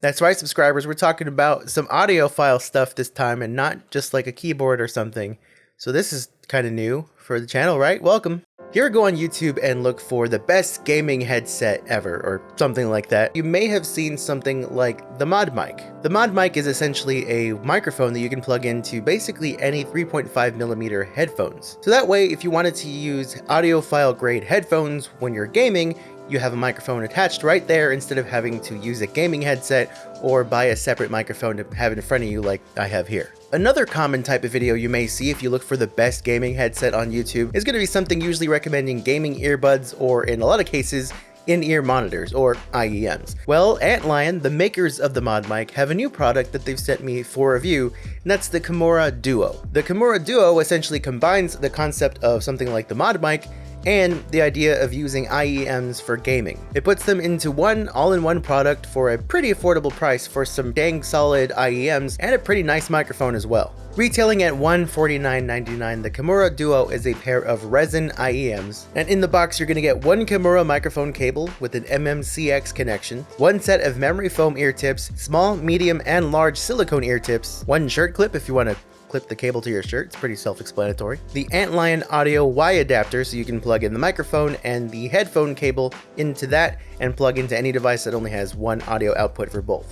That's right, subscribers. We're talking about some audiophile stuff this time and not just like a keyboard or something. So this is kind of new for the channel, right? Welcome. Here, go on YouTube and look for the best gaming headset ever, or something like that. You may have seen something like the Mod Mic. The Mod Mic is essentially a microphone that you can plug into basically any 3.5mm headphones. So that way, if you wanted to use audiophile grade headphones when you're gaming, you have a microphone attached right there instead of having to use a gaming headset or buy a separate microphone to have in front of you like I have here. Another common type of video you may see if you look for the best gaming headset on YouTube is going to be something usually recommending gaming earbuds, or in a lot of cases, in-ear monitors, or IEMs. Well, Antlion, the makers of the Mod Mic, have a new product that they've sent me for review, and that's the Kimura Duo. The Kimura Duo essentially combines the concept of something like the Mod Mic and the idea of using IEMs for gaming. It puts them into one all-in-one product for a pretty affordable price for some dang solid IEMs and a pretty nice microphone as well. Retailing at $149.99, the Kimura Duo is a pair of resin IEMs, and in the box you're going to get one Kimura microphone cable with an MMCX connection, one set of memory foam ear tips, small, medium, and large silicone ear tips, one shirt clip if you want to clip the cable to your shirt, it's pretty self-explanatory, the Antlion audio Y adapter so you can plug in the microphone and the headphone cable into that and plug into any device that only has one audio output for both.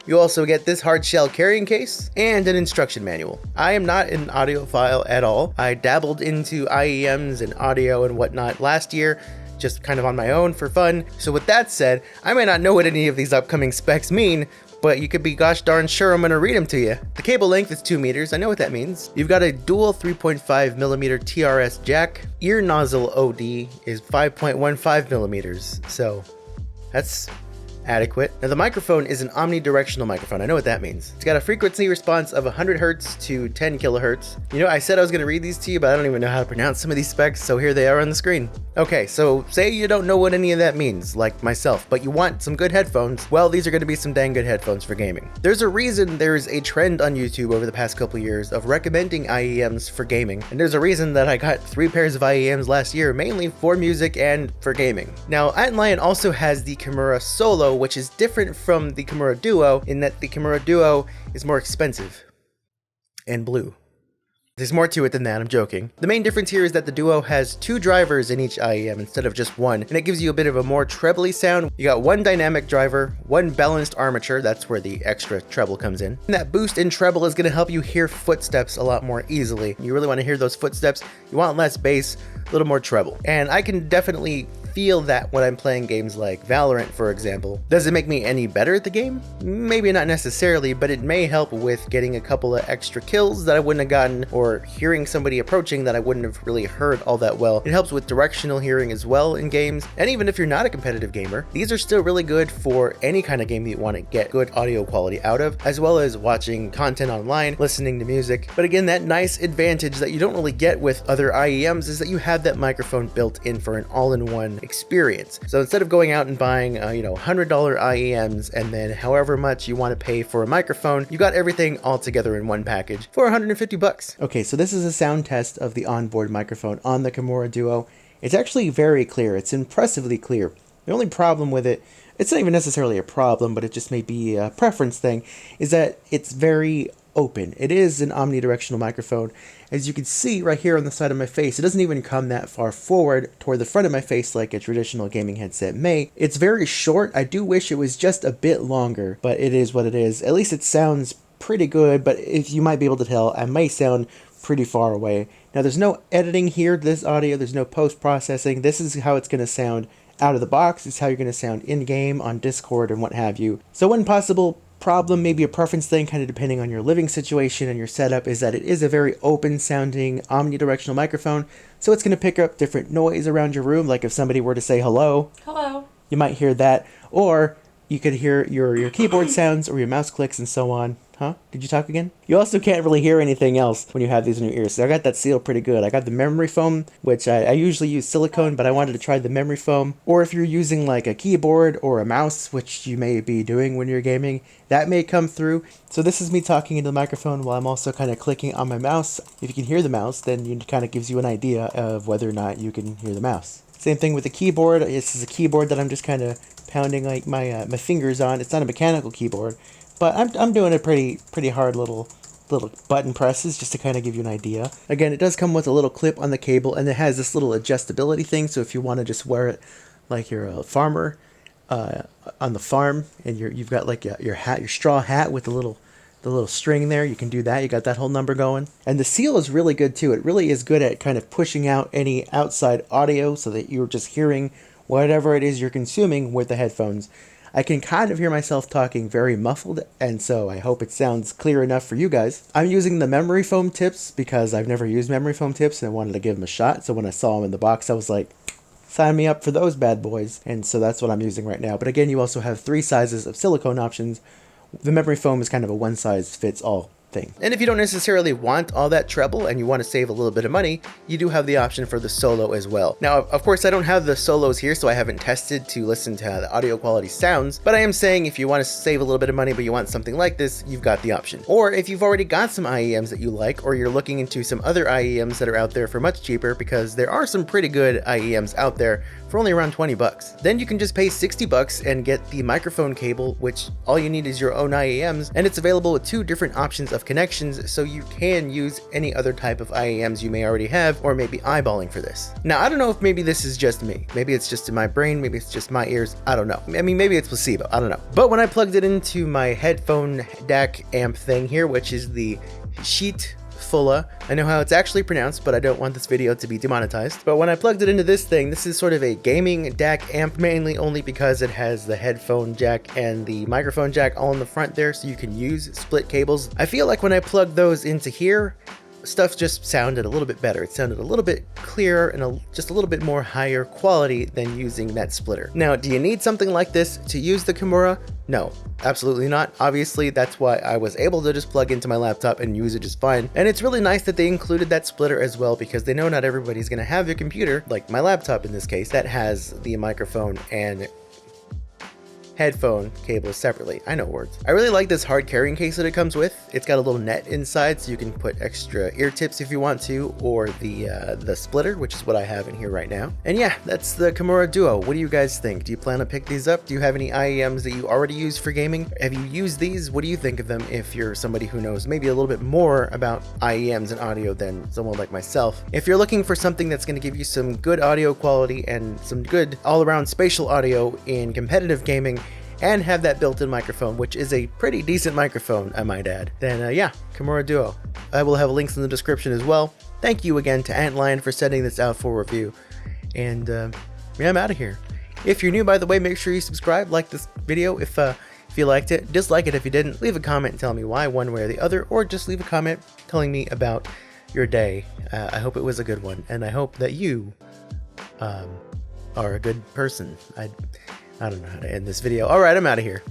You also get this hard shell carrying case and an instruction manual. I am not an audiophile at all. I dabbled into IEMs and audio and whatnot last year, just kind of on my own for fun. So with that said, I may not know what any of these upcoming specs mean, but you could be gosh darn sure I'm gonna read them to you. The cable length is 2 meters, I know what that means. You've got a dual 3.5mm TRS jack. Ear nozzle OD is 5.15 millimeters, so that's adequate. Now the microphone is an omnidirectional microphone. I know what that means. It's got a frequency response of 100 Hz to 10 kilohertz. You know, I said I was going to read these to you, but I don't even know how to pronounce some of these specs, so here they are on the screen. Okay, so say you don't know what any of that means, like myself, but you want some good headphones. Well, these are going to be some dang good headphones for gaming. There's a reason there's a trend on YouTube over the past couple years of recommending IEMs for gaming, and there's a reason that I got 3 pairs of IEMs last year, mainly for music and for gaming. Now, Antlion also has the Kimura Solo, which is different from the Kimura Duo in that the Kimura Duo is more expensive and blue. There's more to it than that, I'm joking. The main difference here is that the Duo has 2 drivers in each IEM instead of just one, and it gives you a bit of a more trebly sound. You got one dynamic driver, one balanced armature, that's where the extra treble comes in. And that boost in treble is going to help you hear footsteps a lot more easily. You really want to hear those footsteps, you want less bass, a little more treble. And I can definitely feel that when I'm playing games like Valorant, for example. Does it make me any better at the game? Maybe not necessarily, but it may help with getting a couple of extra kills that I wouldn't have gotten, or hearing somebody approaching that I wouldn't have really heard all that well. It helps with directional hearing as well in games, and even if you're not a competitive gamer, these are still really good for any kind of game that you want to get good audio quality out of, as well as watching content online, listening to music. But again, that nice advantage that you don't really get with other IEMs is that you have that microphone built in for an all-in-one experience. So instead of going out and buying $100 IEMs and then however much you want to pay for a microphone, you got everything all together in one package for 150 bucks. Okay, so this is a sound test of the onboard microphone on the Kimura Duo. It's actually very clear. It's impressively clear. The only problem with it, it's not even necessarily a problem, but it just may be a preference thing, is that it's very open. It is an omnidirectional microphone. As you can see right here on the side of my face, it doesn't even come that far forward toward the front of my face like a traditional gaming headset may. It's very short. I do wish it was just a bit longer, but it is what it is. At least it sounds pretty good, but if you might be able to tell, I may sound pretty far away. Now there's no editing here to this audio, there's no post-processing. This is how it's going to sound out of the box. It's how you're going to sound in-game, on Discord, and what have you. So one possible problem, maybe a preference thing, kind of depending on your living situation and your setup, is that it is a very open sounding omnidirectional microphone, so it's going to pick up different noise around your room. Like if somebody were to say hello, you might hear that, or you could hear your keyboard sounds or your mouse clicks and so on. Huh? Did you talk again? You also can't really hear anything else when you have these in your ears. So I got that sealed pretty good. I got the memory foam, which I usually use silicone, but I wanted to try the memory foam. Or if you're using like a keyboard or a mouse, which you may be doing when you're gaming, that may come through. So this is me talking into the microphone while I'm also kind of clicking on my mouse. If you can hear the mouse, then it kind of gives you an idea of whether or not you can hear the mouse. Same thing with the keyboard. This is a keyboard that I'm just kind of pounding like my fingers on. It's not a mechanical keyboard, but I'm doing a pretty hard little button presses just to kind of give you an idea. Again, it does come with a little clip on the cable, and it has this little adjustability thing. So if you want to just wear it like you're a farmer on the farm, and you've got like your hat, your straw hat with the little string there, you can do that. You got that whole number going. And the seal is really good too. It really is good at kind of pushing out any outside audio so that you're just hearing whatever it is you're consuming with the headphones. I can kind of hear myself talking very muffled, and so I hope it sounds clear enough for you guys. I'm using the memory foam tips because I've never used memory foam tips and I wanted to give them a shot. So when I saw them in the box, I was like, sign me up for those bad boys. And so that's what I'm using right now. But again, you also have 3 sizes of silicone options. The memory foam is kind of a one-size-fits-all thing. And if you don't necessarily want all that treble and you want to save a little bit of money, you do have the option for the solo as well. Now, of course, I don't have the solos here, so I haven't tested to listen to how the audio quality sounds, but I am saying if you want to save a little bit of money but you want something like this, you've got the option. Or if you've already got some IEMs that you like, or you're looking into some other IEMs that are out there for much cheaper, because there are some pretty good IEMs out there for only around 20 bucks. Then you can just pay 60 bucks and get the microphone cable, which all you need is your own IEMs, and it's available with 2 different options of connections, so you can use any other type of IEMs you may already have, or maybe eyeballing for this. Now, I don't know if maybe this is just me. Maybe it's just in my brain, maybe it's just my ears, I don't know. I mean, maybe it's placebo, I don't know. But when I plugged it into my headphone DAC amp thing here, which is the Schiit Fulla. I know how it's actually pronounced, but I don't want this video to be demonetized. But when I plugged it into this thing, this is sort of a gaming DAC amp, mainly only because it has the headphone jack and the microphone jack all in the front there, so you can use split cables. I feel like when I plugged those into here, stuff just sounded a little bit better. It sounded a little bit clearer and just a little bit more higher quality than using that splitter. Now, do you need something like this to use the Kimura? No, absolutely not. Obviously, that's why I was able to just plug into my laptop and use it just fine. And it's really nice that they included that splitter as well, because they know not everybody's gonna have a computer, like my laptop in this case, that has the microphone and headphone cables separately. I know words. I really like this hard carrying case that it comes with. It's got a little net inside, so you can put extra ear tips if you want to, or the splitter, which is what I have in here right now. And yeah, that's the Kimura Duo. What do you guys think? Do you plan to pick these up? Do you have any IEMs that you already use for gaming? Have you used these? What do you think of them if you're somebody who knows maybe a little bit more about IEMs and audio than someone like myself? If you're looking for something that's going to give you some good audio quality and some good all-around spatial audio in competitive gaming, and have that built-in microphone, which is a pretty decent microphone, I might add, then yeah, Kimura Duo. I will have links in the description as well. Thank you again to Antlion for sending this out for review. And yeah, I'm out of here. If you're new, by the way, make sure you subscribe, like this video if you liked it. Dislike it if you didn't. Leave a comment and tell me why, one way or the other, or just leave a comment telling me about your day. I hope it was a good one, and I hope that you are a good person. I don't know how to end this video. All right, I'm out of here.